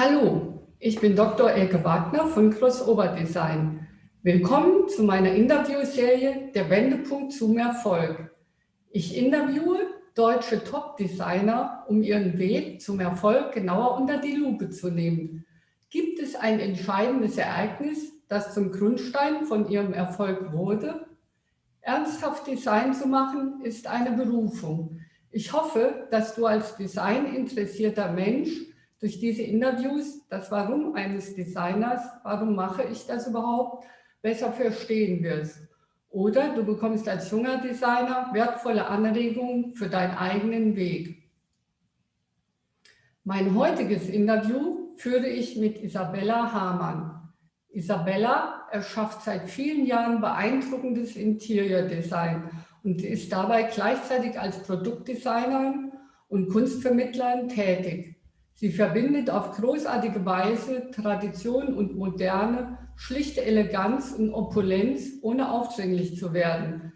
Hallo, ich bin Dr. Elke Wagner von Crossover Design. Willkommen zu meiner Interviewserie Der Wendepunkt zum Erfolg. Ich interviewe deutsche Top-Designer, um ihren Weg zum Erfolg genauer unter die Lupe zu nehmen. Gibt es ein entscheidendes Ereignis, das zum Grundstein von ihrem Erfolg wurde? Ernsthaft Design zu machen, ist eine Berufung. Ich hoffe, dass du als designinteressierter Mensch durch diese Interviews das Warum eines Designers, warum mache ich das überhaupt, besser verstehen wirst. Oder du bekommst als junger Designer wertvolle Anregungen für deinen eigenen Weg. Mein heutiges Interview führe ich mit Isabella Hamann. Isabella erschafft seit vielen Jahren beeindruckendes Interior-Design und ist dabei gleichzeitig als Produktdesignerin und Kunstvermittlerin tätig. Sie verbindet auf großartige Weise Tradition und Moderne, schlichte Eleganz und Opulenz, ohne aufdringlich zu werden.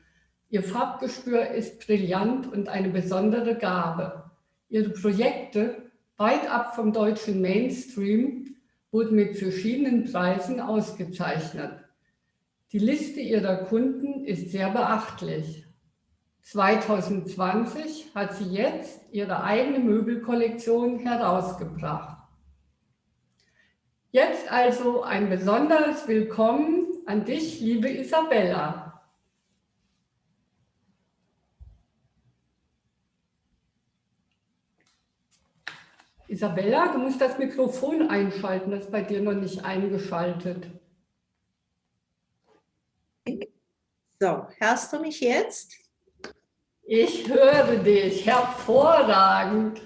Ihr Farbgespür ist brillant und eine besondere Gabe. Ihre Projekte, weit ab vom deutschen Mainstream, wurden mit verschiedenen Preisen ausgezeichnet. Die Liste ihrer Kunden ist sehr beachtlich. 2020 hat sie jetzt ihre eigene Möbelkollektion herausgebracht. Jetzt also ein besonderes Willkommen an dich, liebe Isabella. Isabella, du musst das Mikrofon einschalten, das ist bei dir noch nicht eingeschaltet. So, hörst du mich jetzt? Ich höre dich, hervorragend.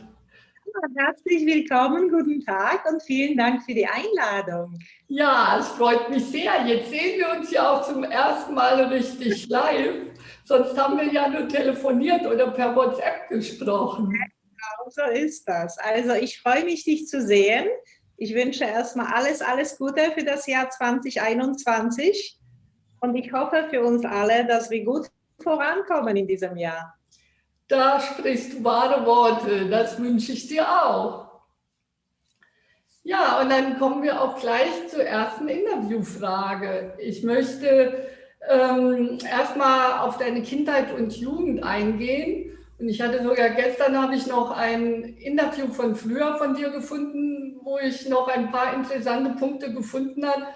Herzlich willkommen, guten Tag und vielen Dank für die Einladung. Ja, es freut mich sehr. Jetzt sehen wir uns ja auch zum ersten Mal richtig live. Sonst haben wir ja nur telefoniert oder per WhatsApp gesprochen. Genau, so ist das. Also ich freue mich, dich zu sehen. Ich wünsche erstmal alles Gute für das Jahr 2021 und ich hoffe für uns alle, dass wir gut vorankommen in diesem Jahr. Da sprichst du wahre Worte, das wünsche ich dir auch. Ja, und dann kommen wir auch gleich zur ersten Interviewfrage. Ich möchte erstmal auf deine Kindheit und Jugend eingehen. Und ich hatte sogar gestern habe ich noch ein Interview von früher von dir gefunden, wo ich noch ein paar interessante Punkte gefunden habe.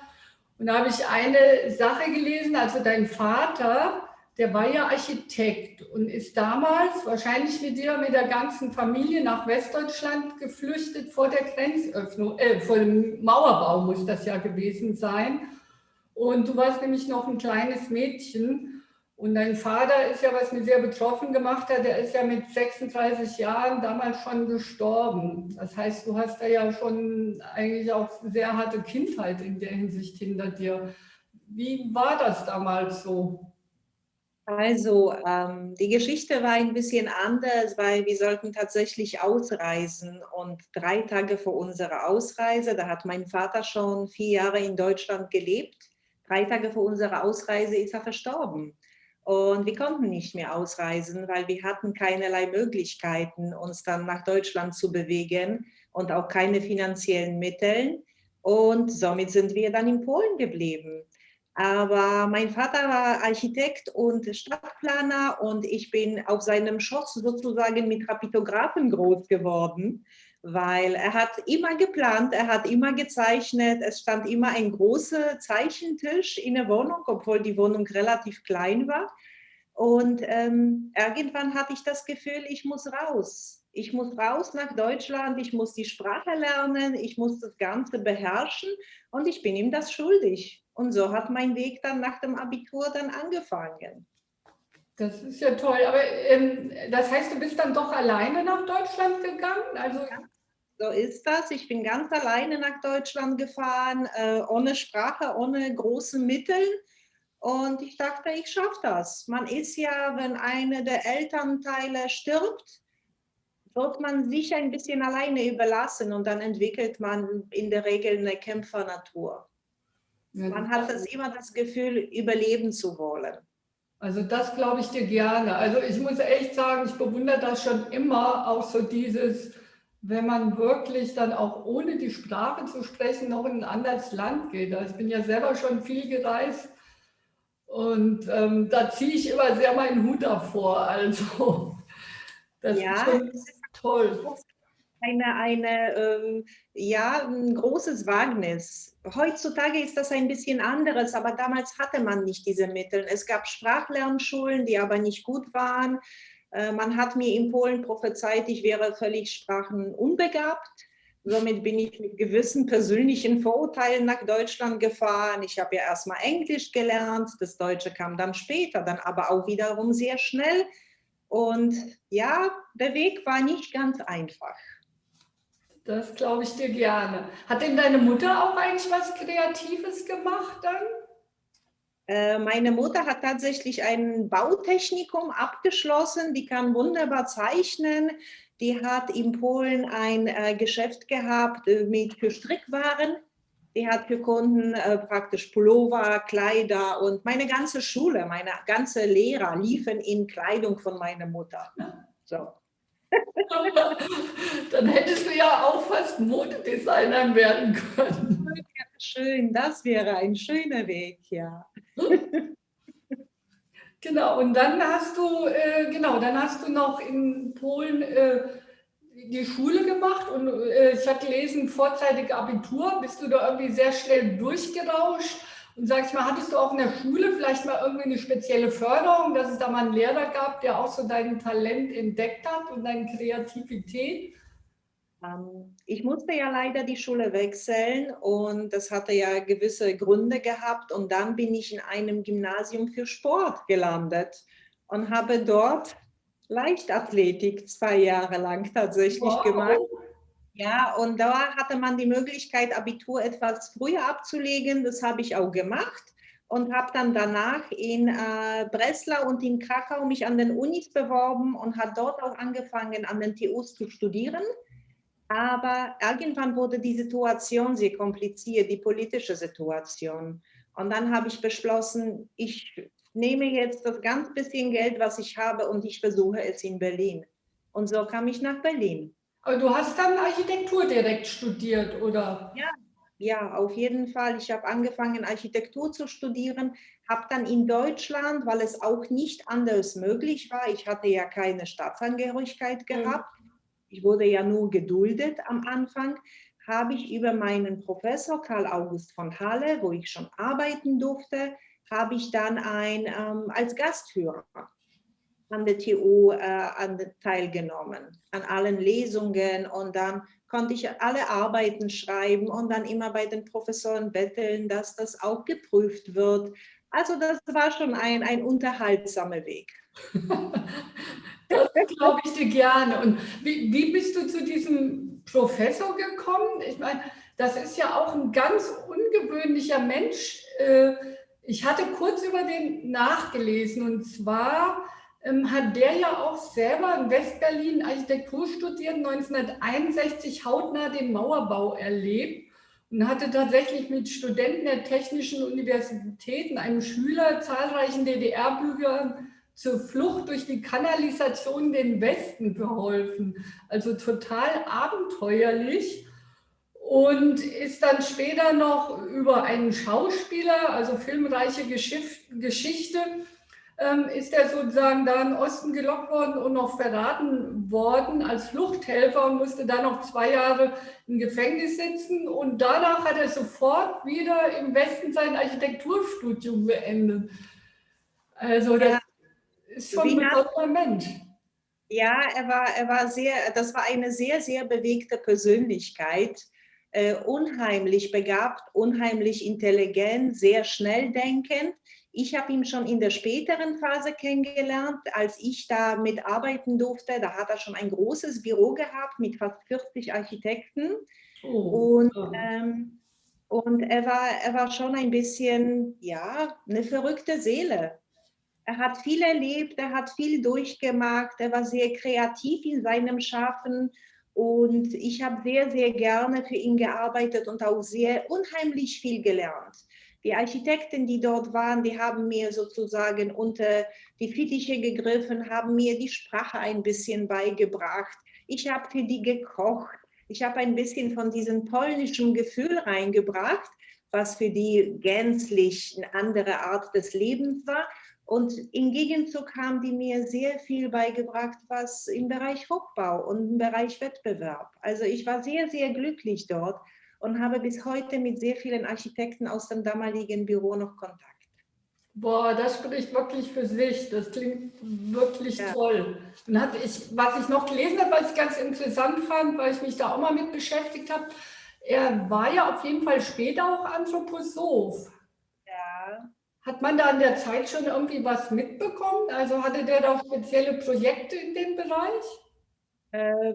Und da habe ich eine Sache gelesen, also dein Vater, der war ja Architekt und ist damals wahrscheinlich mit dir, mit der ganzen Familie nach Westdeutschland geflüchtet vor der Grenzöffnung, vor dem Mauerbau muss das ja gewesen sein. Und du warst nämlich noch ein kleines Mädchen und dein Vater ist ja, was mir sehr betroffen gemacht hat, der ist ja mit 36 Jahren damals schon gestorben. Das heißt, du hast da ja schon eigentlich auch sehr harte Kindheit in der Hinsicht hinter dir. Wie war das damals so? Also die Geschichte war ein bisschen anders, weil wir sollten tatsächlich ausreisen und 3 Tage vor unserer Ausreise, da hat mein Vater schon 4 Jahre in Deutschland gelebt, 3 Tage vor unserer Ausreise ist er verstorben. Und wir konnten nicht mehr ausreisen, weil wir hatten keinerlei Möglichkeiten, uns dann nach Deutschland zu bewegen und auch keine finanziellen Mittel. Und somit sind wir dann in Polen geblieben. Aber mein Vater war Architekt und Stadtplaner und ich bin auf seinem Schoß sozusagen mit Rapidographen groß geworden, weil er hat immer geplant, er hat immer gezeichnet, es stand immer ein großer Zeichentisch in der Wohnung, obwohl die Wohnung relativ klein war. Und irgendwann hatte ich das Gefühl, ich muss raus. Ich muss raus nach Deutschland, ich muss die Sprache lernen, ich muss das Ganze beherrschen und ich bin ihm das schuldig. Und so hat mein Weg dann nach dem Abitur dann angefangen. Das ist ja toll, aber das heißt, du bist dann doch alleine nach Deutschland gegangen? Also Ja, so ist das. Ich bin ganz alleine nach Deutschland gefahren, ohne Sprache, ohne große Mittel. Und ich dachte, ich schaffe das. Man ist ja, wenn einer der Elternteile stirbt, wird man sich ein bisschen alleine überlassen und dann entwickelt man in der Regel eine Kämpfernatur. Man hat immer das Gefühl, überleben zu wollen. Also das glaube ich dir gerne. Also ich muss echt sagen, ich bewundere das schon immer, auch so dieses wenn man wirklich dann auch ohne die Sprache zu sprechen noch in ein anderes Land geht. Also ich bin ja selber schon viel gereist und da ziehe ich immer sehr meinen Hut davor. Also das ist Ja, schon toll. ja, ein großes Wagnis. Heutzutage ist das ein bisschen anderes, aber damals hatte man nicht diese Mittel. Es gab Sprachlernschulen, die aber nicht gut waren. Man hat mir in Polen prophezeit, ich wäre völlig sprachenunbegabt. Somit bin ich mit gewissen persönlichen Vorurteilen nach Deutschland gefahren. Ich habe ja erstmal Englisch gelernt, das Deutsche kam dann später, dann aber auch wiederum sehr schnell. Und ja, der Weg war nicht ganz einfach. Das glaube ich dir gerne. Hat denn deine Mutter auch eigentlich was Kreatives gemacht dann? Meine Mutter hat tatsächlich ein Bautechnikum abgeschlossen. Die kann wunderbar zeichnen. Die hat in Polen ein Geschäft gehabt für Strickwaren. Die hat für Kunden praktisch Pullover, Kleider und meine ganze Schule, meine ganze Lehrer liefen in Kleidung von meiner Mutter. So. Dann hättest du ja auch fast Modedesigner werden können. Schön, das wäre ein schöner Weg, ja. Genau, und dann hast du, dann hast du noch in Polen die Schule gemacht und ich habe gelesen, vorzeitig Abitur. Bist du da irgendwie sehr schnell durchgerauscht? Und sag ich mal, hattest du auch in der Schule vielleicht mal irgendwie eine spezielle Förderung, dass es da mal einen Lehrer gab, der auch so dein Talent entdeckt hat und deine Kreativität? Ich musste ja leider die Schule wechseln und das hatte ja gewisse Gründe gehabt und dann bin ich in einem Gymnasium für Sport gelandet und habe dort Leichtathletik 2 Jahre lang tatsächlich gemacht. Wow. Ja, und da hatte man die Möglichkeit, Abitur etwas früher abzulegen. Das habe ich auch gemacht und habe dann danach in Breslau und in Krakau mich an den Unis beworben und habe dort auch angefangen, an den TUs zu studieren. Aber irgendwann wurde die Situation sehr kompliziert, die politische Situation. Und dann habe ich beschlossen, ich nehme jetzt das ganz bisschen Geld, was ich habe, und ich versuche es in Berlin. Und so kam ich nach Berlin. Aber du hast dann Architektur direkt studiert, oder? Ja, ja, auf jeden Fall. Ich habe angefangen, Architektur zu studieren, habe dann in Deutschland, weil es auch nicht anders möglich war, ich hatte ja keine Staatsangehörigkeit Mhm. gehabt, ich wurde ja nur geduldet am Anfang, habe ich über meinen Professor Karl August von Halle, wo ich schon arbeiten durfte, habe ich dann als Gastführer an der TU teilgenommen, an allen Lesungen, und dann konnte ich alle Arbeiten schreiben und dann immer bei den Professoren betteln, dass das auch geprüft wird. Also das war schon ein unterhaltsamer Weg. Das glaube ich dir gerne. Und wie bist du zu diesem Professor gekommen? Ich meine, das ist ja auch ein ganz ungewöhnlicher Mensch. Ich hatte kurz über den nachgelesen und zwar hat der ja auch selber in Westberlin Architektur studiert, 1961 hautnah den Mauerbau erlebt und hatte tatsächlich mit Studenten der Technischen Universitäten, einem Schüler, zahlreichen DDR-Bürgern zur Flucht durch die Kanalisation in den Westen geholfen. Also total abenteuerlich und ist dann später noch über einen Schauspieler, also filmreiche Geschichte, ist er sozusagen da in den Osten gelockt worden und noch verraten worden als Fluchthelfer und musste dann noch 2 Jahre im Gefängnis sitzen. Und danach hat er sofort wieder im Westen sein Architekturstudium beendet. Also das Ja, ist schon ein besonderer Mensch. ja, das war eine sehr, sehr bewegte Persönlichkeit, unheimlich begabt, unheimlich intelligent, sehr schnell denkend. Ich habe ihn schon in der späteren Phase kennengelernt, als ich da mitarbeiten durfte. Da hat er schon ein großes Büro gehabt mit fast 40 Architekten. Oh, Und, ja. und er war schon ein bisschen, ja, eine verrückte Seele. Er hat viel erlebt, er hat viel durchgemacht, er war sehr kreativ in seinem Schaffen und ich habe sehr, sehr gerne für ihn gearbeitet und auch sehr unheimlich viel gelernt. Die Architekten, die dort waren, die haben mir sozusagen unter die Fittiche gegriffen, haben mir die Sprache ein bisschen beigebracht. Ich habe für die gekocht. Ich habe ein bisschen von diesem polnischen Gefühl reingebracht, was für die gänzlich eine andere Art des Lebens war. Und im Gegenzug haben die mir sehr viel beigebracht, was im Bereich Hochbau und im Bereich Wettbewerb. Also ich war sehr, sehr glücklich dort und habe bis heute mit sehr vielen Architekten aus dem damaligen Büro noch Kontakt. Boah, das spricht wirklich für sich. Das klingt wirklich Ja. toll. Und was ich noch gelesen habe, was ich ganz interessant fand, weil ich mich da auch mal mit beschäftigt habe, er war ja auf jeden Fall später auch Anthroposoph. Ja. Hat man da in der Zeit schon irgendwie was mitbekommen? Also hatte der da spezielle Projekte in dem Bereich?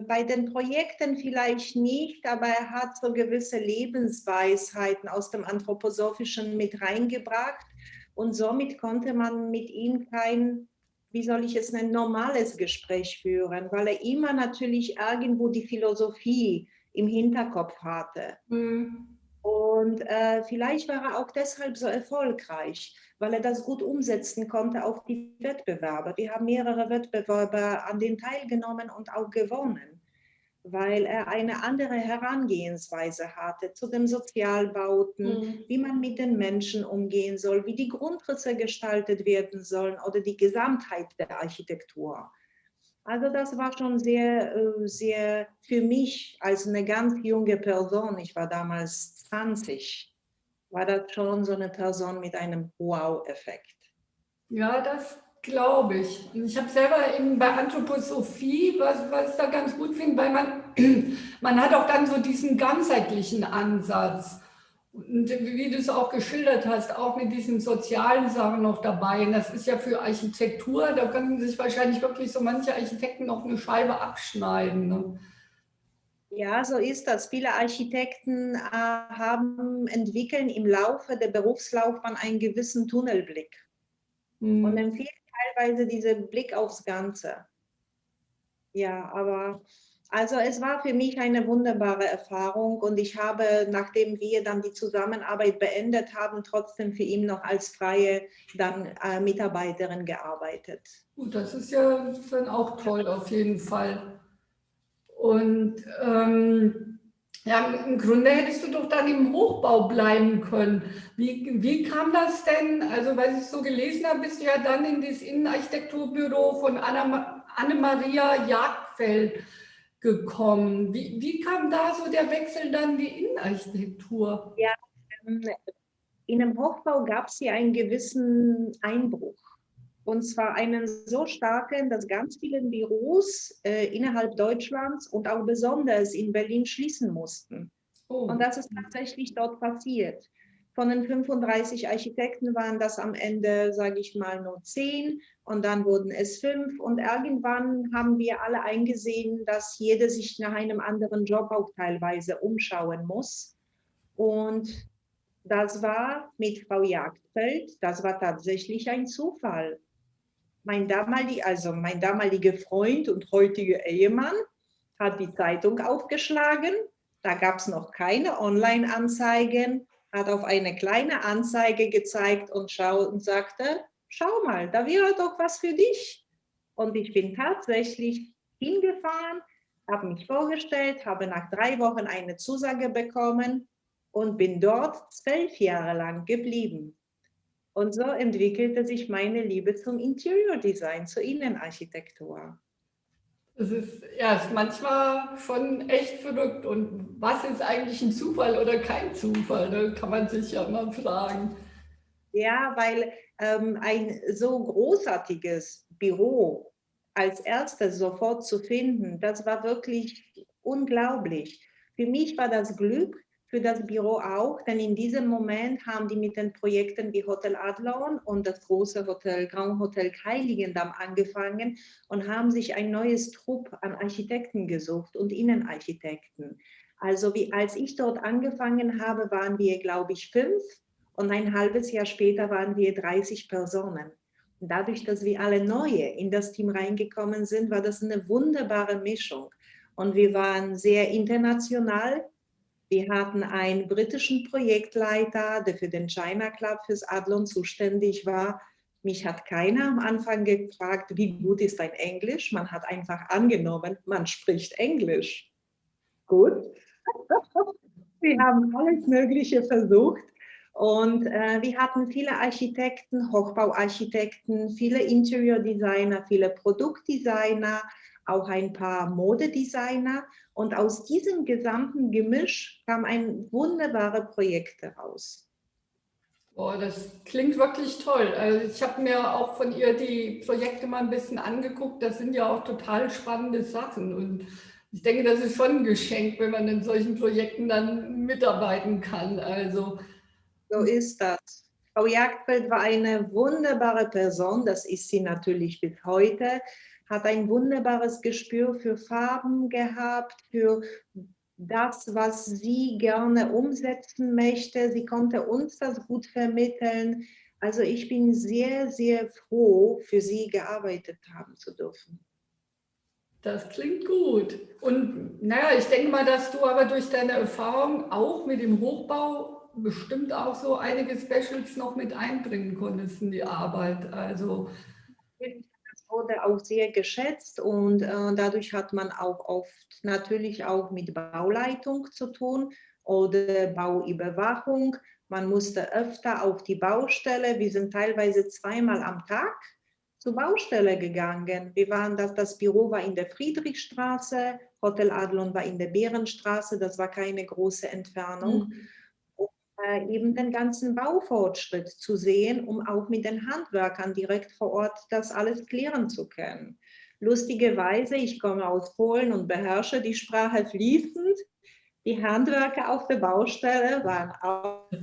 Bei den Projekten vielleicht nicht, aber er hat so gewisse Lebensweisheiten aus dem Anthroposophischen mit reingebracht und somit konnte man mit ihm kein, wie soll ich es nennen, normales Gespräch führen, weil er immer natürlich irgendwo die Philosophie im Hinterkopf hatte. Hm. Und vielleicht war er auch deshalb so erfolgreich, weil er das gut umsetzen konnte auf die Wettbewerbe. Wir haben mehrere Wettbewerbe an denen teilgenommen und auch gewonnen, weil er eine andere Herangehensweise hatte zu den Sozialbauten, Hm. wie man mit den Menschen umgehen soll, wie die Grundrisse gestaltet werden sollen oder die Gesamtheit der Architektur. Also das war schon sehr, sehr für mich als eine ganz junge Person, ich war damals 20, war das schon so eine Person mit einem Wow-Effekt. Ja, das glaube ich. Und ich habe selber eben bei Anthroposophie, was ich da ganz gut finde, weil man hat auch dann so diesen ganzheitlichen Ansatz. Und wie du es auch geschildert hast, auch mit diesen sozialen Sachen noch dabei. Und das ist ja für Architektur, da können sich wahrscheinlich wirklich so manche Architekten noch eine Scheibe abschneiden. Ne? Ja, so ist das. Viele Architekten entwickeln im Laufe der Berufslaufbahn einen gewissen Tunnelblick und Hm. empfehlen teilweise diesen Blick aufs Ganze. Ja, aber also es war für mich eine wunderbare Erfahrung und ich habe, nachdem wir dann die Zusammenarbeit beendet haben, trotzdem für ihn noch als freie Mitarbeiterin gearbeitet. Gut, das ist ja dann auch toll auf jeden Fall. Und ja, im Grunde hättest du doch dann im Hochbau bleiben können. Wie kam das denn? Also, weil ich so gelesen habe, bist du ja dann in das Innenarchitekturbüro von Annemaria Jagdfeld gekommen. Wie kam da so der Wechsel dann in die Innenarchitektur? Ja, ähm, in dem Hochbau gab es hier einen gewissen Einbruch. Und zwar einen so starken, dass ganz viele Büros innerhalb Deutschlands und auch besonders in Berlin schließen mussten. Und Oh, das ist tatsächlich dort passiert. Von den 35 Architekten waren das am Ende, sage ich mal, nur 10 und dann wurden es 5. Und irgendwann haben wir alle eingesehen, dass jeder sich nach einem anderen Job auch teilweise umschauen muss. Und das war mit Frau Jagdfeld, das war tatsächlich ein Zufall. Mein damaliger Freund und heutiger Ehemann hat die Zeitung aufgeschlagen. Da gab es noch keine Online-Anzeigen, hat auf eine kleine Anzeige gezeigt und sagte, schau mal, da wäre doch was für dich. Und ich bin tatsächlich hingefahren, habe mich vorgestellt, habe nach 3 Wochen eine Zusage bekommen und bin dort 12 Jahre lang geblieben. Und so entwickelte sich meine Liebe zum Interior Design, zur Innenarchitektur. das ist erst manchmal schon echt verrückt. Und was ist eigentlich ein Zufall oder kein Zufall? Da kann man sich ja mal fragen. Ja, weil ein so großartiges Büro als erstes sofort zu finden, das war wirklich unglaublich. Für mich war das Glück, für das Büro auch, denn in diesem Moment haben die mit den Projekten wie Hotel Adlon und das große Hotel Grand Hotel Heiligendamm angefangen und haben sich ein neues Trupp an Architekten gesucht und Innenarchitekten. Also als ich dort angefangen habe, waren wir, glaube ich, 5. Und ein halbes Jahr später waren wir 30 Personen. Und dadurch, dass wir alle Neue in das Team reingekommen sind, war das eine wunderbare Mischung. Und wir waren sehr international. Wir hatten einen britischen Projektleiter, der für den China Club fürs Adlon zuständig war. Mich hat keiner am Anfang gefragt, wie gut ist dein Englisch. Man hat einfach angenommen, man spricht Englisch. Gut. Wir haben alles Mögliche versucht und wir hatten viele Architekten, Hochbauarchitekten, viele Interior-Designer, viele Produktdesigner, auch ein paar Modedesigner. Und aus diesem gesamten Gemisch kam ein wunderbare Projekt heraus. Boah, das klingt wirklich toll. Also ich habe mir auch von ihr die Projekte mal ein bisschen angeguckt. Das sind ja auch total spannende Sachen. Und ich denke, das ist schon ein Geschenk, wenn man in solchen Projekten dann mitarbeiten kann. Also So ist das. Frau Jagdfeld war eine wunderbare Person, das ist sie natürlich bis heute, hat ein wunderbares Gespür für Farben gehabt, für das, was sie gerne umsetzen möchte. Sie konnte uns das gut vermitteln. Also ich bin sehr, sehr froh, für sie gearbeitet haben zu dürfen. das klingt gut. Und naja, ich denke mal, dass du aber durch deine Erfahrung auch mit dem Hochbau bestimmt auch so einige Specials noch mit einbringen konntest in die Arbeit. Also Das wurde auch sehr geschätzt und dadurch hat man auch oft natürlich auch mit Bauleitung zu tun oder Bauüberwachung. Man musste öfter auf die Baustelle. Wir sind teilweise zweimal am Tag zur Baustelle gegangen. Das Büro war in der Friedrichstraße, Hotel Adlon war in der Bärenstraße, das war keine große Entfernung. Eben den ganzen Baufortschritt zu sehen, um auch mit den Handwerkern direkt vor Ort das alles klären zu können. Lustigerweise, ich komme aus Polen und beherrsche die Sprache fließend. Die Handwerker auf der Baustelle waren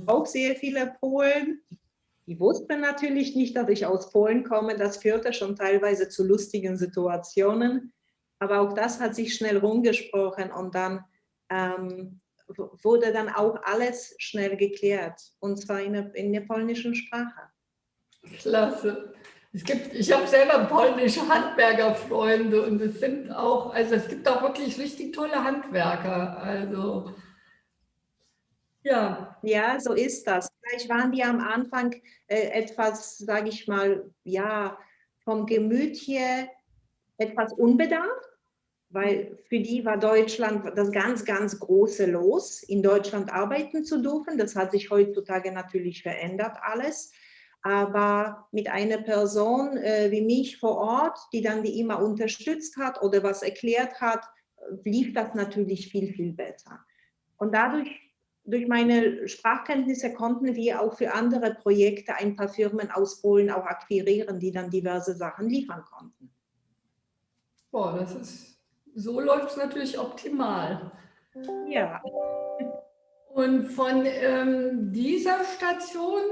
auch sehr viele Polen. Die wussten natürlich nicht, dass ich aus Polen komme. Das führte schon teilweise zu lustigen Situationen. Aber auch das hat sich schnell rumgesprochen und dann wurde dann auch alles schnell geklärt, und zwar in der polnischen Sprache. klasse. Ich habe selber polnische Handwerkerfreunde und es gibt auch wirklich richtig tolle Handwerker. Also ja, Ja, so ist das. Vielleicht waren die am Anfang etwas, sage ich mal, ja, vom Gemüt her etwas unbedarft, weil für die war Deutschland das ganz, ganz große Los, in Deutschland arbeiten zu dürfen. Das hat sich heutzutage natürlich verändert alles. Aber mit einer Person wie mich vor Ort, die dann die immer unterstützt hat oder was erklärt hat, lief das natürlich viel, viel besser. Und durch meine Sprachkenntnisse konnten wir auch für andere Projekte ein paar Firmen aus Polen auch akquirieren, die dann diverse Sachen liefern konnten. boah, so läuft es natürlich optimal. Ja. Und von dieser Station,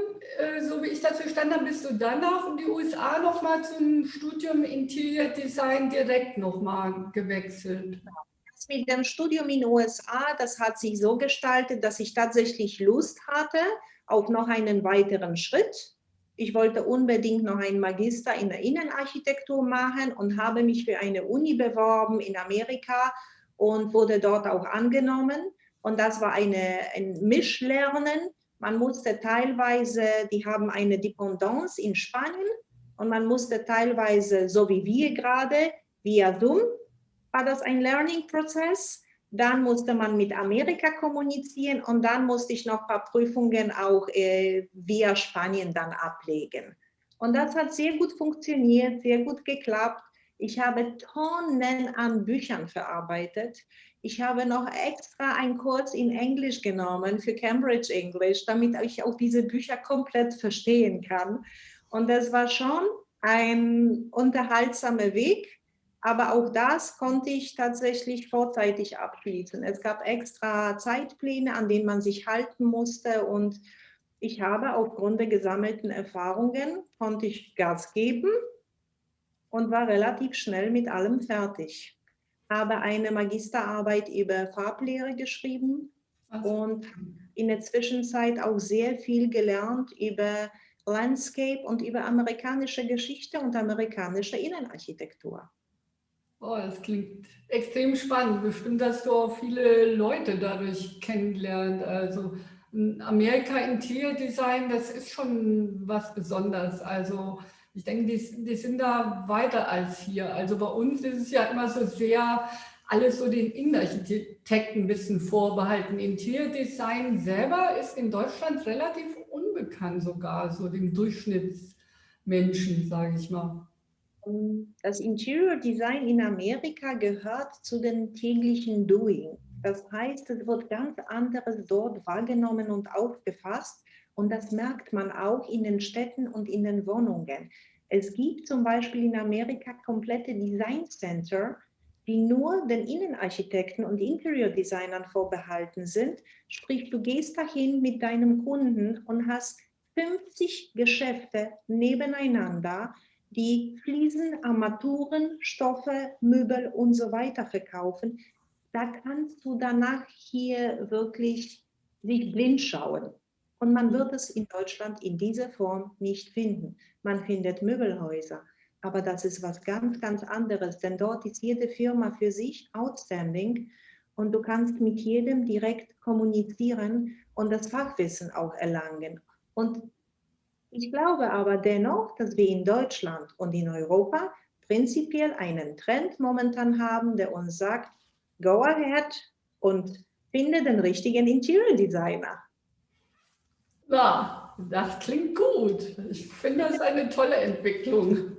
so wie ich das verstanden habe, bist du danach in die USA nochmal zum Studium Interior Design direkt nochmal gewechselt. Das mit dem Studium in den USA, das hat sich so gestaltet, dass ich tatsächlich Lust hatte auf noch einen weiteren Schritt. Ich wollte unbedingt noch einen Magister in der Innenarchitektur machen und habe mich für eine Uni beworben in Amerika und wurde dort auch angenommen. Und das war ein Mischlernen. Man musste teilweise, die haben eine Dependance in Spanien und man musste teilweise, so wie wir gerade, via Zoom, war das ein Learning-Prozess. Dann musste man mit Amerika kommunizieren und dann musste ich noch ein paar Prüfungen auch via Spanien dann ablegen. Und das hat sehr gut funktioniert, sehr gut geklappt. Ich habe Tonnen an Büchern verarbeitet. Ich habe noch extra einen Kurs in Englisch genommen für Cambridge English, damit ich auch diese Bücher komplett verstehen kann. Und das war schon ein unterhaltsamer Weg. Aber auch das konnte ich tatsächlich vorzeitig abschließen. Es gab extra Zeitpläne, an denen man sich halten musste. Und ich habe aufgrund der gesammelten Erfahrungen, konnte ich Gas geben und war relativ schnell mit allem fertig. Habe eine Magisterarbeit über Farblehre geschrieben und in der Zwischenzeit auch sehr viel gelernt über Landscape und über amerikanische Geschichte und amerikanische Innenarchitektur. Oh, das klingt extrem spannend. Bestimmt hast du auch viele Leute dadurch kennengelernt. Also Amerika Interior Design, das ist schon was Besonderes. Also Ich denke, die sind da weiter als hier. Also bei uns ist es ja immer so sehr alles so den Innenarchitekten ein bisschen vorbehalten. Interiordesign selber ist in Deutschland relativ unbekannt sogar, so dem Durchschnittsmenschen, sage ich mal. Das Interior Design in Amerika gehört zu den täglichen Doing. Das heißt, es wird ganz anderes dort wahrgenommen und aufgefasst. Und das merkt man auch in den Städten und in den Wohnungen. Es gibt zum Beispiel in Amerika komplette Design Center, die nur den Innenarchitekten und Interior-Designern vorbehalten sind. Sprich, du gehst dahin mit deinem Kunden und hast 50 Geschäfte nebeneinander, die Fliesen, Armaturen, Stoffe, Möbel und so weiter verkaufen. Da kannst du danach hier wirklich sich blind schauen. Und man wird es in Deutschland in dieser Form nicht finden. Man findet Möbelhäuser, aber das ist was ganz, ganz anderes, denn dort ist jede Firma für sich outstanding und du kannst mit jedem direkt kommunizieren und das Fachwissen auch erlangen. Und ich glaube aber dennoch, dass wir in Deutschland und in Europa prinzipiell einen Trend momentan haben, der uns sagt, go ahead und finde den richtigen Interior Designer. Ja, das klingt gut. Ich finde das eine tolle Entwicklung.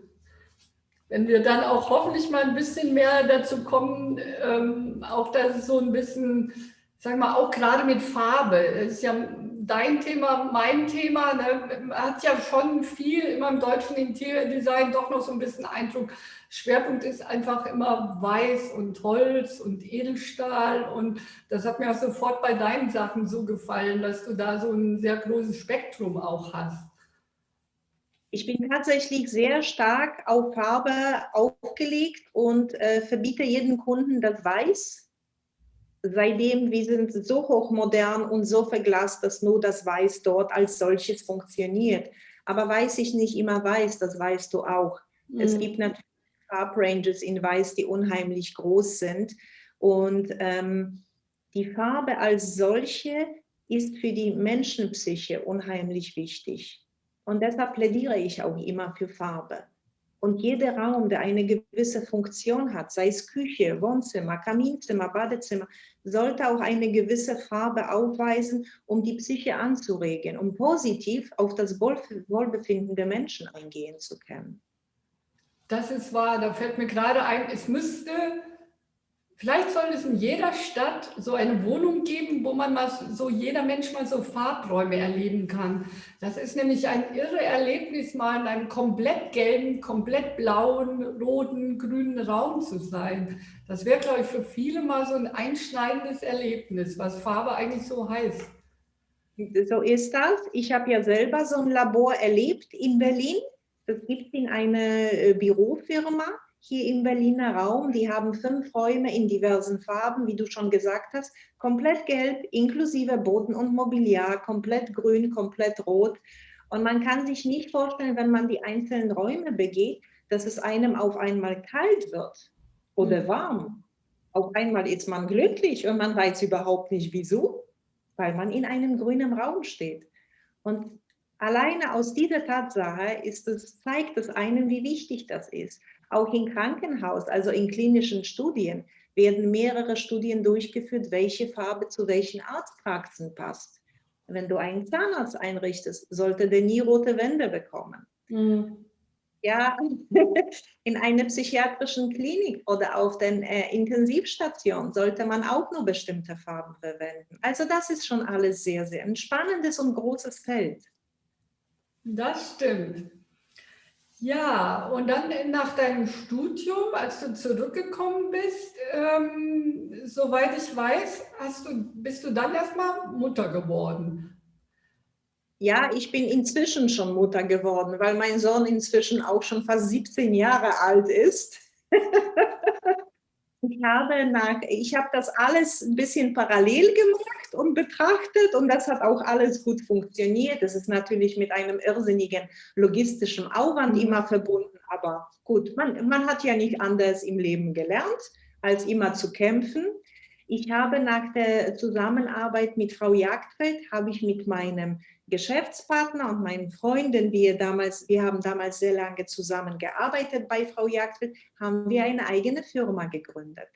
Wenn wir dann auch hoffentlich mal ein bisschen mehr dazu kommen, auch dass es so ein bisschen, sagen wir mal, auch gerade mit Farbe, das ist ja dein Thema, mein Thema, ne? Man hat ja schon viel immer im deutschen Interiordesign doch noch so ein bisschen Eindruck, Schwerpunkt ist einfach immer Weiß und Holz und Edelstahl und das hat mir auch sofort bei deinen Sachen so gefallen, dass du da so ein sehr großes Spektrum auch hast. Ich bin tatsächlich sehr stark auf Farbe aufgelegt und verbiete jedem Kunden das Weiß. Seitdem wir sind so hochmodern und so verglast, dass nur das Weiß dort als solches funktioniert. Aber weiß ich nicht immer weiß, das weißt du auch. Es gibt natürlich Farbranges in Weiß, die unheimlich groß sind. Und die Farbe als solche ist für die Menschenpsyche unheimlich wichtig. Und deshalb plädiere ich auch immer für Farbe. Und jeder Raum, der eine gewisse Funktion hat, sei es Küche, Wohnzimmer, Kaminzimmer, Badezimmer, sollte auch eine gewisse Farbe aufweisen, um die Psyche anzuregen, um positiv auf das Wohlbefinden der Menschen eingehen zu können. Das ist wahr, da fällt mir gerade ein, vielleicht soll es in jeder Stadt so eine Wohnung geben, wo man mal so, jeder Mensch mal so Farbräume erleben kann. Das ist nämlich ein irre Erlebnis, mal in einem komplett gelben, komplett blauen, roten, grünen Raum zu sein. Das wäre, glaube ich, für viele mal so ein einschneidendes Erlebnis, was Farbe eigentlich so heißt. So ist das. Ich habe ja selber so ein Labor erlebt in Berlin. Das gibt es in einer Bürofirma hier im Berliner Raum. Die haben 5 Räume in diversen Farben, wie du schon gesagt hast. Komplett gelb, inklusive Boden und Mobiliar, komplett grün, komplett rot. Und man kann sich nicht vorstellen, wenn man die einzelnen Räume begeht, dass es einem auf einmal kalt wird oder warm. Auf einmal ist man glücklich und man weiß überhaupt nicht wieso, weil man in einem grünen Raum steht. Und alleine aus dieser Tatsache zeigt es einem, wie wichtig das ist. Auch im Krankenhaus, also in klinischen Studien, werden mehrere Studien durchgeführt, welche Farbe zu welchen Arztpraxen passt. Wenn du einen Zahnarzt einrichtest, sollte der nie rote Wände bekommen. Ja, in einer psychiatrischen Klinik oder auf den Intensivstationen sollte man auch nur bestimmte Farben verwenden. Also das ist schon alles sehr, sehr ein spannendes und großes Feld. Das stimmt. Ja, und dann nach deinem Studium, als du zurückgekommen bist, soweit ich weiß, bist du dann erstmal Mutter geworden. Ja, ich bin inzwischen schon Mutter geworden, weil mein Sohn inzwischen auch schon fast 17 Jahre alt ist. Ich habe das alles ein bisschen parallel gemacht und betrachtet und das hat auch alles gut funktioniert. Das ist natürlich mit einem irrsinnigen logistischen Aufwand immer verbunden, aber gut, man hat ja nicht anders im Leben gelernt, als immer zu kämpfen. Ich habe nach der Zusammenarbeit mit Frau Jagdfeld, habe ich mit meinem Geschäftspartner und meinen Freunden, wir haben damals sehr lange zusammengearbeitet bei Frau Jagdfeld, haben wir eine eigene Firma gegründet.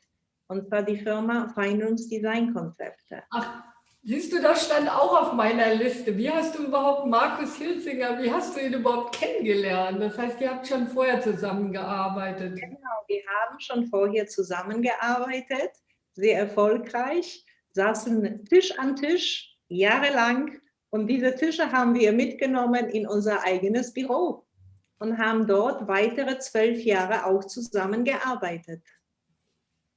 Und zwar die Firma Feinrooms Design Konzepte. Ach, siehst du, das stand auch auf meiner Liste. Wie hast du überhaupt Markus Hilzinger, wie hast du ihn überhaupt kennengelernt? Das heißt, ihr habt schon vorher zusammengearbeitet. Genau, wir haben schon vorher zusammengearbeitet, sehr erfolgreich, saßen Tisch an Tisch, jahrelang. Und diese Tische haben wir mitgenommen in unser eigenes Büro und haben dort weitere 12 Jahre auch zusammengearbeitet.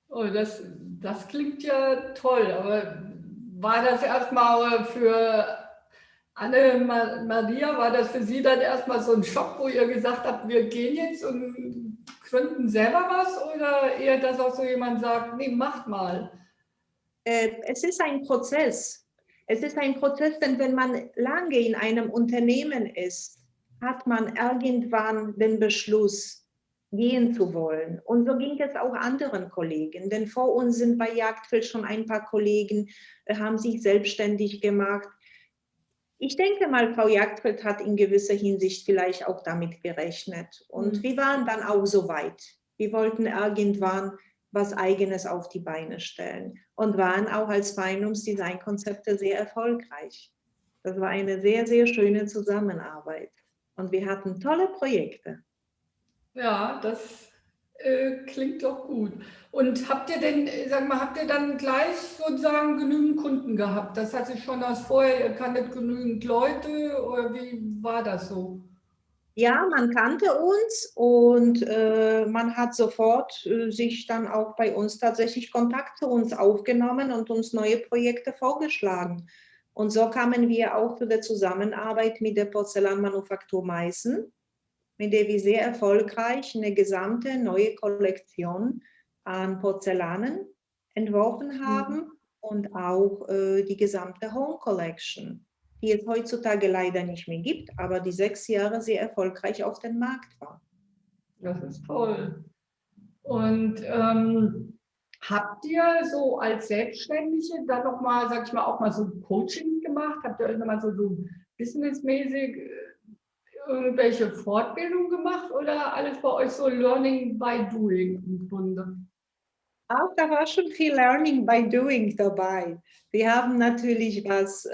Oh, das klingt ja toll, aber war das erstmal für Anne-Maria, war das für Sie dann erstmal so ein Schock, wo ihr gesagt habt, wir gehen jetzt und gründen selber was, oder eher, dass auch so jemand sagt, nee, macht mal? Es ist ein Prozess. Es ist ein Prozess, denn wenn man lange in einem Unternehmen ist, hat man irgendwann den Beschluss, gehen zu wollen. Und so ging es auch anderen Kollegen, denn vor uns sind bei Jagdfeld schon ein paar Kollegen, haben sich selbstständig gemacht. Ich denke mal, Frau Jagdfeld hat in gewisser Hinsicht vielleicht auch damit gerechnet. Und wir waren dann auch so weit. Wir wollten irgendwann was Eigenes auf die Beine stellen und waren auch als Feinrooms Design Konzepte sehr erfolgreich. Das war eine sehr, sehr schöne Zusammenarbeit. Und wir hatten tolle Projekte. Ja, das klingt doch gut. Und habt ihr denn, sag mal, habt ihr dann gleich sozusagen genügend Kunden gehabt? Das hat sich schon aus vorher, ihr kanntet genügend Leute, oder wie war das so? Ja, man kannte uns und man hat sofort sich dann auch bei uns tatsächlich Kontakt zu uns aufgenommen und uns neue Projekte vorgeschlagen. Und so kamen wir auch zu der Zusammenarbeit mit der Porzellanmanufaktur Meißen, mit der wir sehr erfolgreich eine gesamte neue Kollektion an Porzellanen entworfen haben und auch die gesamte Home Collection, die es heutzutage leider nicht mehr gibt, aber die 6 Jahre sehr erfolgreich auf dem Markt war. Das ist toll. Und habt ihr so als Selbstständige dann nochmal, sag ich mal, auch mal so Coaching gemacht? Habt ihr euch nochmal so businessmäßig irgendwelche Fortbildungen gemacht, oder alles bei euch so Learning by Doing im Grunde? Auch da war schon viel Learning by Doing dabei. Wir haben natürlich, was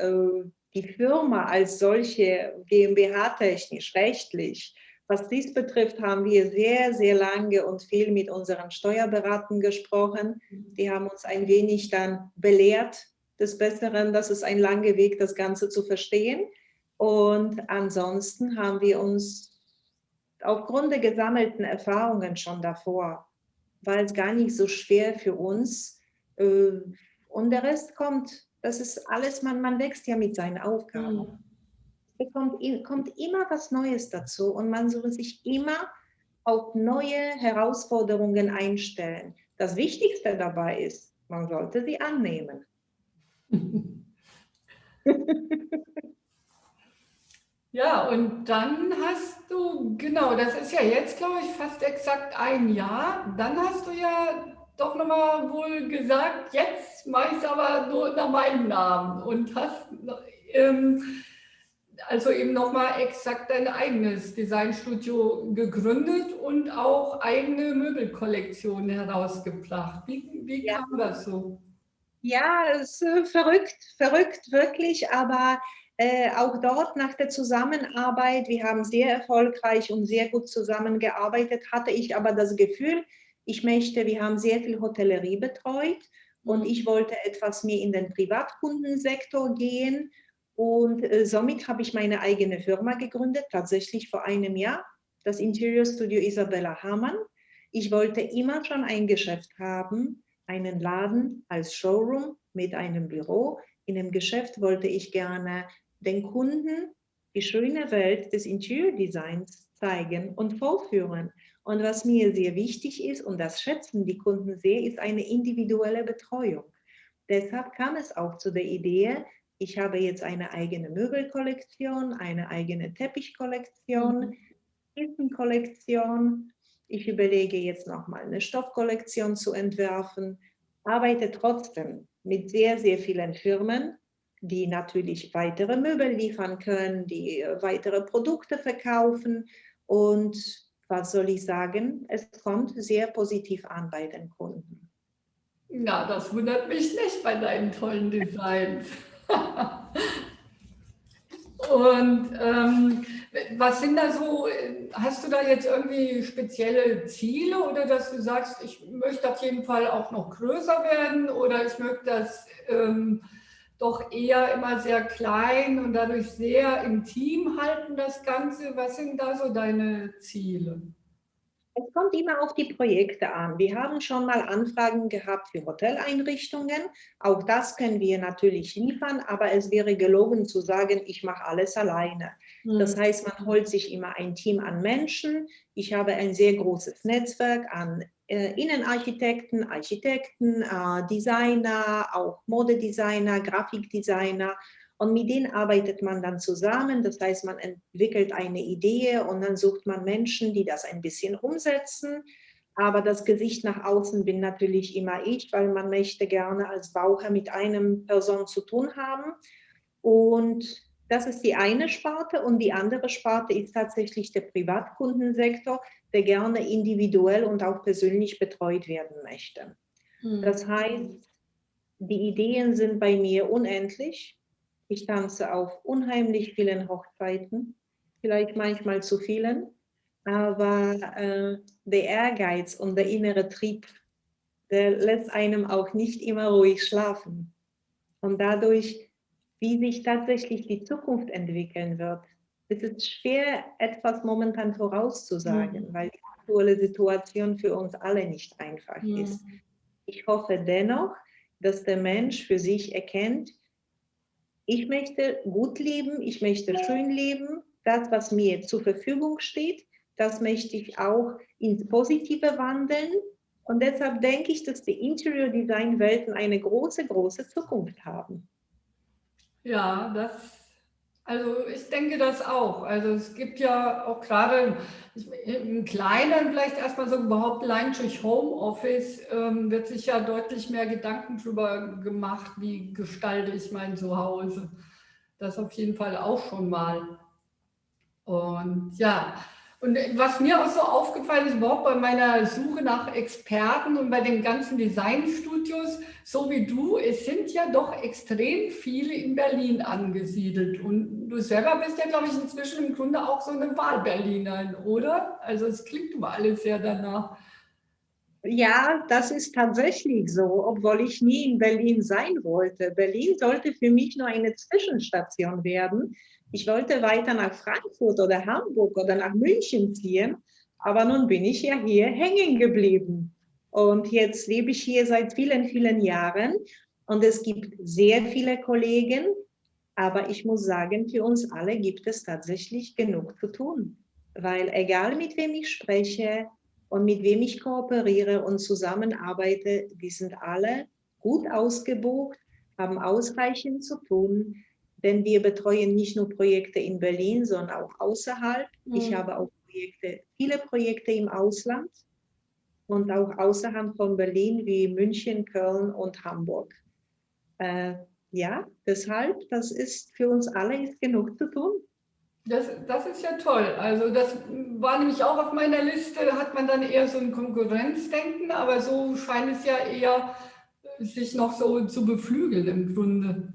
die Firma als solche GmbH-technisch, rechtlich, was dies betrifft, haben wir sehr, sehr lange und viel mit unseren Steuerberatern gesprochen. Die haben uns ein wenig dann belehrt des Besseren, dass es ein langer Weg, das Ganze zu verstehen. Und ansonsten haben wir uns aufgrund der gesammelten Erfahrungen schon davor, war es gar nicht so schwer für uns. Und der Rest kommt, das ist alles, man wächst ja mit seinen Aufgaben. Es kommt immer was Neues dazu und man soll sich immer auf neue Herausforderungen einstellen. Das Wichtigste dabei ist, man sollte sie annehmen. Ja, und dann hast du, genau, das ist ja jetzt, glaube ich, fast exakt ein Jahr. Dann hast du ja doch nochmal wohl gesagt, jetzt mache ich es aber nur unter meinem Namen, und hast also eben nochmal exakt dein eigenes Designstudio gegründet und auch eigene Möbelkollektionen herausgebracht. Wie Ja. kam das so? Ja, es ist verrückt wirklich, aber auch dort nach der Zusammenarbeit, wir haben sehr erfolgreich und sehr gut zusammengearbeitet, hatte ich aber das Gefühl, wir haben sehr viel Hotellerie betreut und ich wollte etwas mehr in den Privatkundensektor gehen und somit habe ich meine eigene Firma gegründet, tatsächlich vor einem Jahr, das Interior Studio Isabella Hamann. Ich wollte immer schon ein Geschäft haben, einen Laden als Showroom mit einem Büro. In dem Geschäft wollte ich gerne den Kunden die schöne Welt des Interiordesigns zeigen und vorführen. Und was mir sehr wichtig ist, und das schätzen die Kunden sehr, ist eine individuelle Betreuung. Deshalb kam es auch zu der Idee, ich habe jetzt eine eigene Möbelkollektion, eine eigene Teppichkollektion, Kissenkollektion. Ich überlege jetzt nochmal eine Stoffkollektion zu entwerfen, arbeite trotzdem mit sehr, sehr vielen Firmen, die natürlich weitere Möbel liefern können, die weitere Produkte verkaufen. Und was soll ich sagen? Es kommt sehr positiv an bei den Kunden. Ja, das wundert mich nicht bei deinen tollen Designs. Und was sind da so, hast du da jetzt irgendwie spezielle Ziele oder dass du sagst, ich möchte auf jeden Fall auch noch größer werden oder ich möchte das doch eher immer sehr klein und dadurch sehr intim halten, das Ganze? Was sind da so deine Ziele? Es kommt immer auf die Projekte an. Wir haben schon mal Anfragen gehabt für Hoteleinrichtungen. Auch das können wir natürlich liefern, aber es wäre gelogen zu sagen, ich mache alles alleine. Das heißt, man holt sich immer ein Team an Menschen. Ich habe ein sehr großes Netzwerk an Innenarchitekten, Architekten, Designer, auch Modedesigner, Grafikdesigner. Und mit denen arbeitet man dann zusammen. Das heißt, man entwickelt eine Idee und dann sucht man Menschen, die das ein bisschen umsetzen. Aber das Gesicht nach außen bin natürlich immer ich, weil man möchte gerne als Bauherr mit einem Person zu tun haben. Und das ist die eine Sparte. Und die andere Sparte ist tatsächlich der Privatkundensektor, der gerne individuell und auch persönlich betreut werden möchte. Das heißt, die Ideen sind bei mir unendlich. Ich tanze auf unheimlich vielen Hochzeiten, vielleicht manchmal zu vielen, aber der Ehrgeiz und der innere Trieb, der lässt einem auch nicht immer ruhig schlafen. Und dadurch, wie sich tatsächlich die Zukunft entwickeln wird, ist es schwer, etwas momentan vorauszusagen, weil die aktuelle Situation für uns alle nicht einfach ist. Ich hoffe dennoch, dass der Mensch für sich erkennt, ich möchte gut leben, ich möchte schön leben. Das, was mir zur Verfügung steht, das möchte ich auch ins Positive wandeln. Und deshalb denke ich, dass die Interior-Design-Welten eine große, große Zukunft haben. Ja, also ich denke das auch. Also es gibt ja auch gerade im Kleinen vielleicht erstmal so überhaupt allein durch Homeoffice wird sich ja deutlich mehr Gedanken drüber gemacht, wie gestalte ich mein Zuhause. Das auf jeden Fall auch schon mal. Und ja, und was mir auch so aufgefallen ist, überhaupt bei meiner Suche nach Experten und bei den ganzen Designstudios, so wie du, es sind ja doch extrem viele in Berlin angesiedelt. Und du selber bist ja, glaube ich, inzwischen im Grunde auch so eine Wahlberlinerin, oder? Also es klingt immer alles sehr danach. Ja, das ist tatsächlich so, obwohl ich nie in Berlin sein wollte. Berlin sollte für mich nur eine Zwischenstation werden. Ich wollte weiter nach Frankfurt oder Hamburg oder nach München ziehen, aber nun bin ich ja hier hängen geblieben. Und jetzt lebe ich hier seit vielen, vielen Jahren und es gibt sehr viele Kollegen, aber ich muss sagen, für uns alle gibt es tatsächlich genug zu tun, weil egal mit wem ich spreche, und mit wem ich kooperiere und zusammenarbeite, die sind alle gut ausgebucht, haben ausreichend zu tun, denn wir betreuen nicht nur Projekte in Berlin, sondern auch außerhalb. Ich habe auch viele Projekte im Ausland und auch außerhalb von Berlin wie München, Köln und Hamburg. Ja, deshalb, das ist für uns alle ist genug zu tun. Das ist ja toll. Also das war nämlich auch auf meiner Liste, da hat man dann eher so ein Konkurrenzdenken, aber so scheint es ja eher sich noch so zu beflügeln im Grunde.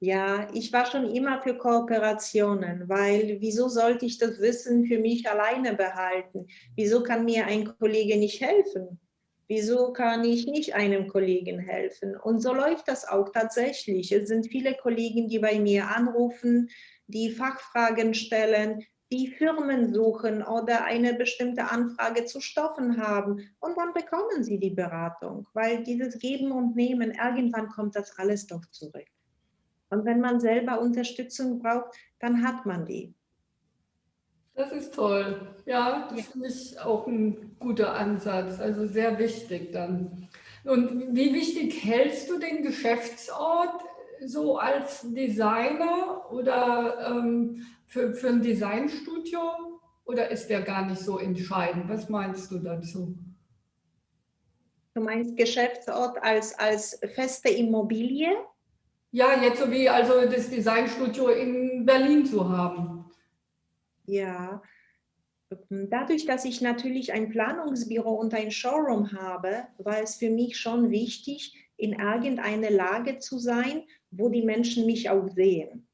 Ja, ich war schon immer für Kooperationen, weil wieso sollte ich das Wissen für mich alleine behalten? Wieso kann mir ein Kollege nicht helfen? Wieso kann ich nicht einem Kollegen helfen? Und so läuft das auch tatsächlich. Es sind viele Kollegen, die bei mir anrufen, die Fachfragen stellen, die Firmen suchen oder eine bestimmte Anfrage zu Stoffen haben. Und dann bekommen sie die Beratung, weil dieses Geben und Nehmen, irgendwann kommt das alles doch zurück. Und wenn man selber Unterstützung braucht, dann hat man die. Das ist toll. Ja, das finde ich auch ein guter Ansatz, also sehr wichtig dann. Und wie wichtig hältst du den Geschäftsort so als Designer oder für ein Designstudio? Oder ist der gar nicht so entscheidend? Was meinst du dazu? Du meinst Geschäftsort als feste Immobilie? Ja, jetzt so wie also das Designstudio in Berlin zu haben. Ja, dadurch, dass ich natürlich ein Planungsbüro und ein Showroom habe, war es für mich schon wichtig, in irgendeiner Lage zu sein, wo die Menschen mich auch sehen.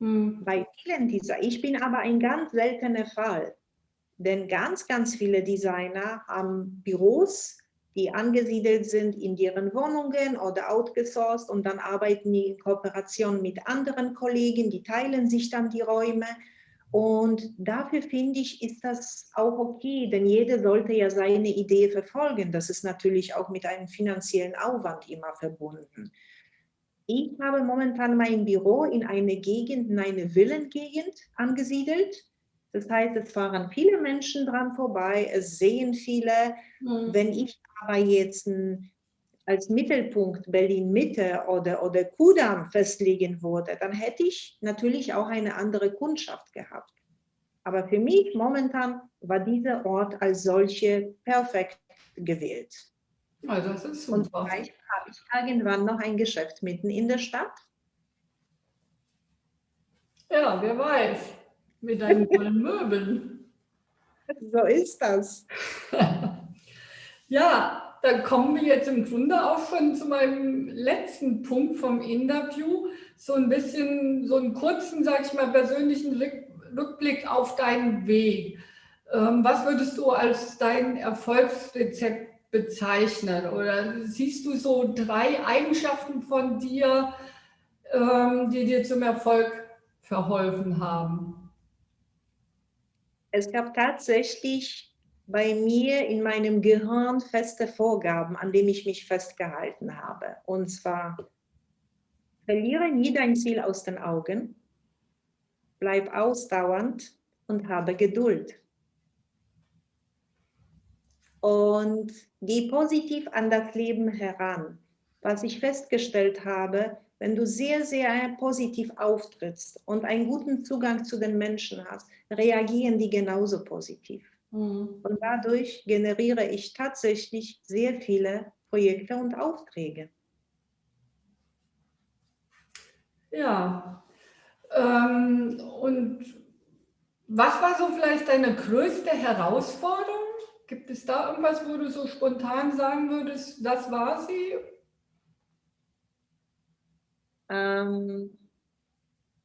Hm. Bei vielen dieser, ich bin aber ein ganz seltener Fall, denn ganz, ganz viele Designer haben Büros, die angesiedelt sind in ihren Wohnungen oder outgesourced und dann arbeiten die in Kooperation mit anderen Kollegen, die teilen sich dann die Räume. Und dafür finde ich, ist das auch okay, denn jeder sollte ja seine Idee verfolgen. Das ist natürlich auch mit einem finanziellen Aufwand immer verbunden. Ich habe momentan mein Büro in eine Gegend, in eine Villengegend angesiedelt. Das heißt, es fahren viele Menschen dran vorbei, es sehen viele. Hm. Wenn ich aber jetzt als Mittelpunkt Berlin-Mitte oder Kudamm festlegen würde, dann hätte ich natürlich auch eine andere Kundschaft gehabt. Aber für mich momentan war dieser Ort als solche perfekt gewählt. Also das ist Und super. vielleicht habe ich irgendwann noch ein Geschäft mitten in der Stadt. Ja, wer weiß, mit deinen tollen Möbeln. So ist das. Ja, dann kommen wir jetzt im Grunde auch schon zu meinem letzten Punkt vom Interview. So ein bisschen, so einen kurzen, sag ich mal, persönlichen Rückblick auf deinen Weg. Was würdest du als dein Erfolgsrezept bezeichnen? Oder siehst du so 3 Eigenschaften von dir, die dir zum Erfolg verholfen haben? Es gab tatsächlich bei mir in meinem Gehirn feste Vorgaben, an denen ich mich festgehalten habe. Und zwar, verliere nie dein Ziel aus den Augen, bleib ausdauernd und habe Geduld. Und geh positiv an das Leben heran. Was ich festgestellt habe, wenn du sehr, sehr positiv auftrittst und einen guten Zugang zu den Menschen hast, reagieren die genauso positiv. Mhm. Und dadurch generiere ich tatsächlich sehr viele Projekte und Aufträge. Ja, und was war so vielleicht deine größte Herausforderung? Gibt es da irgendwas, wo du so spontan sagen würdest, das war sie?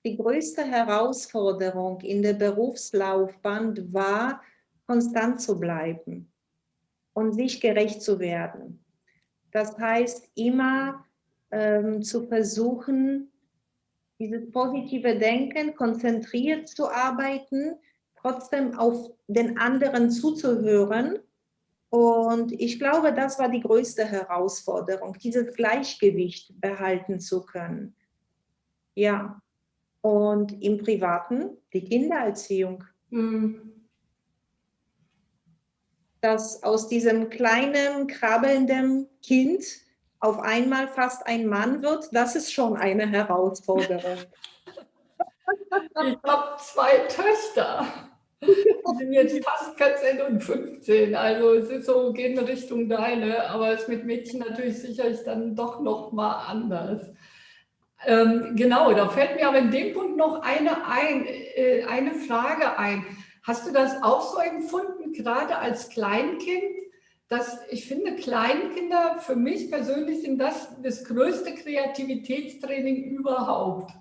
Die größte Herausforderung in der Berufslaufbahn war, konstant zu bleiben und sich gerecht zu werden. Das heißt, immer zu versuchen, dieses positive Denken, konzentriert zu arbeiten, trotzdem auf den anderen zuzuhören. Und ich glaube, das war die größte Herausforderung, dieses Gleichgewicht behalten zu können. Ja, und im Privaten die Kindererziehung. Hm. Dass aus diesem kleinen, krabbelnden Kind auf einmal fast ein Mann wird, das ist schon eine Herausforderung. Ich habe 2 Töchter. Die sind jetzt fast 14 und 15. Also es ist so, geht in Richtung deine, aber es ist mit Mädchen natürlich sicherlich dann doch noch mal anders. Genau, da fällt mir aber in dem Punkt noch eine Frage ein. Hast du das auch so empfunden, gerade als Kleinkind, dass ich finde, Kleinkinder für mich persönlich sind das größte Kreativitätstraining überhaupt.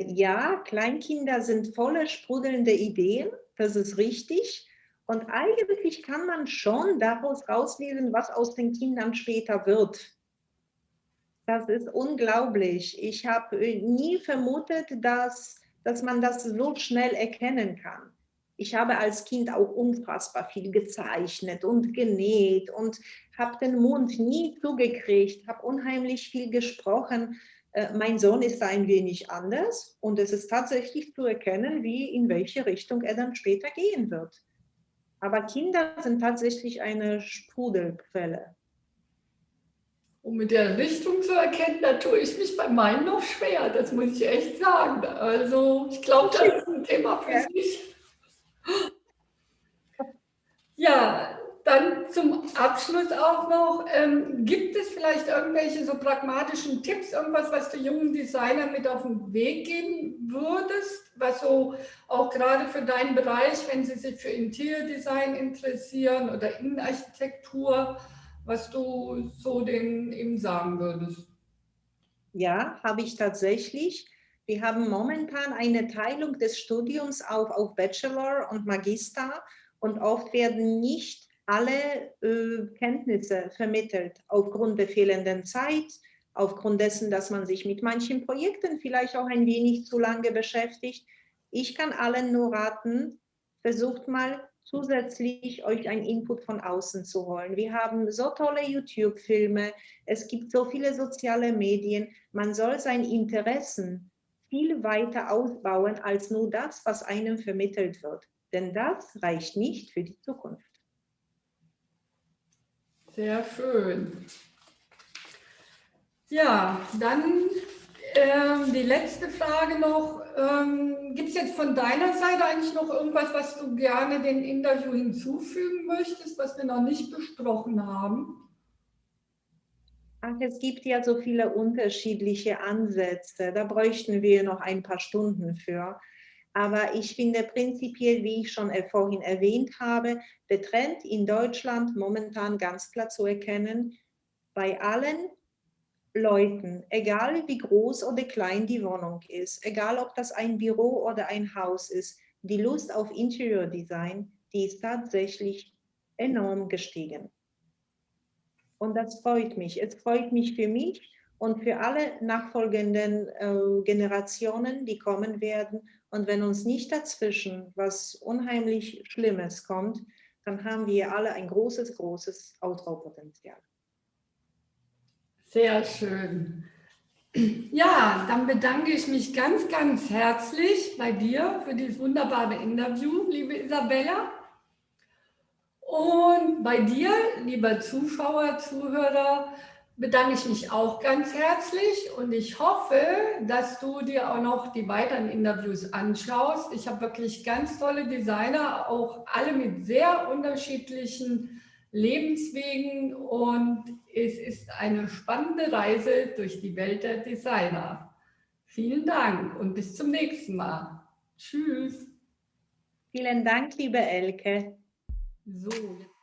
Ja, Kleinkinder sind voller sprudelnde Ideen, das ist richtig. Und eigentlich kann man schon daraus rauslesen, was aus den Kindern später wird. Das ist unglaublich. Ich habe nie vermutet, dass man das so schnell erkennen kann. Ich habe als Kind auch unfassbar viel gezeichnet und genäht und habe den Mund nie zugekriegt, habe unheimlich viel gesprochen. Mein Sohn ist da ein wenig anders und es ist tatsächlich zu erkennen, wie in welche Richtung er dann später gehen wird. Aber Kinder sind tatsächlich eine Sprudelquelle. Um mit der Richtung zu erkennen, da tue ich mich bei meinen noch schwer, das muss ich echt sagen. Also ich glaube, das ist ein Thema für Ja. sich. Ja, Dann zum Abschluss auch noch, gibt es vielleicht irgendwelche so pragmatischen Tipps, irgendwas, was du jungen Designern mit auf den Weg geben würdest, was so auch gerade für deinen Bereich, wenn sie sich für Interior-Design interessieren oder Innenarchitektur, was du so denen eben sagen würdest? Ja, habe ich tatsächlich. Wir haben momentan eine Teilung des Studiums auf Bachelor und Magister und oft werden nicht alle Kenntnisse vermittelt aufgrund der fehlenden Zeit, aufgrund dessen, dass man sich mit manchen Projekten vielleicht auch ein wenig zu lange beschäftigt. Ich kann allen nur raten, versucht mal zusätzlich euch einen Input von außen zu holen. Wir haben so tolle YouTube-Filme, es gibt so viele soziale Medien. Man soll seine Interessen viel weiter ausbauen als nur das, was einem vermittelt wird. Denn das reicht nicht für die Zukunft. Sehr schön. Ja, dann die letzte Frage noch. Gibt es jetzt von deiner Seite eigentlich noch irgendwas, was du gerne dem Interview hinzufügen möchtest, was wir noch nicht besprochen haben? Ach, es gibt ja so viele unterschiedliche Ansätze. Da bräuchten wir noch ein paar Stunden für. Aber ich finde prinzipiell, wie ich schon vorhin erwähnt habe, der Trend in Deutschland momentan ganz klar zu erkennen, bei allen Leuten, egal wie groß oder klein die Wohnung ist, egal ob das ein Büro oder ein Haus ist, die Lust auf Interior Design, die ist tatsächlich enorm gestiegen. Und das freut mich. Es freut mich für mich und für alle nachfolgenden Generationen, die kommen werden. Und wenn uns nicht dazwischen was unheimlich Schlimmes kommt, dann haben wir alle ein großes, großes Ausbaupotenzial. Sehr schön. Ja, dann bedanke ich mich ganz, ganz herzlich bei dir für dieses wunderbare Interview, liebe Isabella. Und bei dir, lieber Zuschauer, Zuhörer, bedanke ich mich auch ganz herzlich und ich hoffe, dass du dir auch noch die weiteren Interviews anschaust. Ich habe wirklich ganz tolle Designer, auch alle mit sehr unterschiedlichen Lebenswegen und es ist eine spannende Reise durch die Welt der Designer. Vielen Dank und bis zum nächsten Mal. Tschüss. Vielen Dank, liebe Elke. So, jetzt